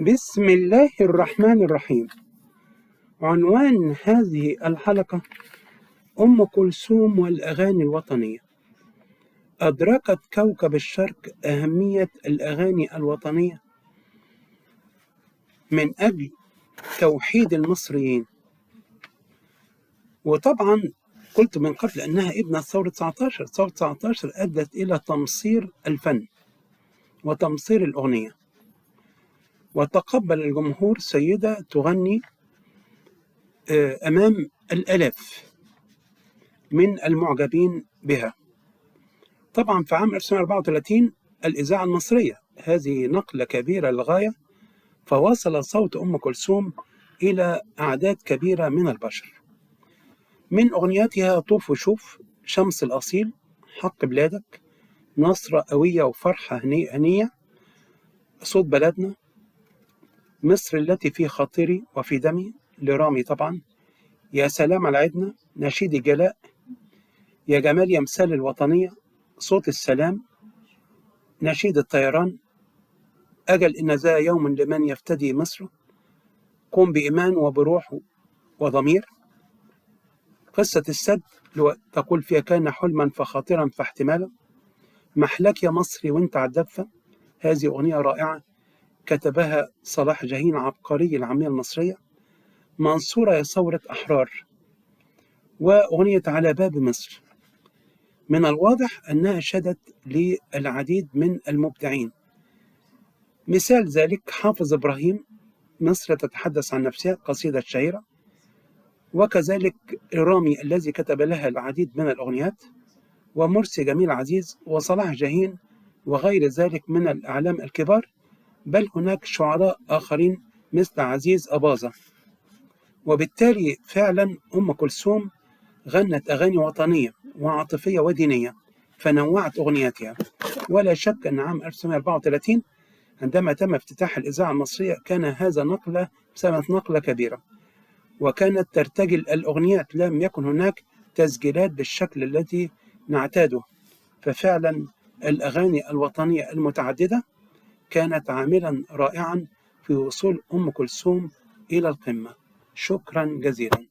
بسم الله الرحمن الرحيم. عنوان هذه الحلقة: أم كلثوم والأغاني الوطنية. أدركت كوكب الشرق أهمية الأغاني الوطنية من أجل توحيد المصريين، وطبعا قلت من قبل أنها ابنة ثورة 19. ثورة 19 أدت إلى تمصير الفن وتمصير الأغنية، وتقبل الجمهور سيدة تغني أمام الآلاف من المعجبين بها. طبعا في عام 1934 الإذاعة المصرية، هذه نقلة كبيرة للغاية، فوصل صوت أم كلثوم إلى أعداد كبيرة من البشر. من أغنياتها طوف وشوف، شمس الأصيل، حق بلادك، نصرة قوية وفرحة هنية، صوت بلدنا، مصر التي في خاطري وفي دمي لرامي طبعا، يا سلام على عيدنا، نشيد الجلاء، يا جمال يا مثال الوطنية، صوت السلام، نشيد الطيران، أجل إن ذا يوم لمن يفتدي مصر، قم بإيمان وبروح وضمير، قصة السد تقول فيها كان حلما فخاطرا فاحتمالا، محلك يا مصري وانت على الدفة، هذه أغنية رائعة كتبها صلاح جاهين عبقري العامية المصرية، منصورة يا ثورة أحرار، وأغنية على باب مصر. من الواضح أنها شدت للعديد من المبدعين، مثال ذلك حافظ إبراهيم، مصر تتحدث عن نفسها، قصيدة شهيرة، وكذلك رامي الذي كتب لها العديد من الأغنيات، ومرسي جميل عزيز، وصلاح جاهين، وغير ذلك من الأعلام الكبار، بل هناك شعراء آخرين مثل عزيز أباظة. وبالتالي فعلا أم كلثوم غنت أغاني وطنية وعاطفية ودينية، فنوعت أغنياتها. ولا شك أن عام 1934 عندما تم افتتاح الإذاعة المصرية كان هذا نقلة كبيرة، وكانت ترتجل الأغنيات، لم يكن هناك تسجيلات بالشكل الذي نعتاده. ففعلا الأغاني الوطنية المتعددة كانت عاملا رائعا في وصول أم كلثوم إلى القمة. شكرا جزيلا.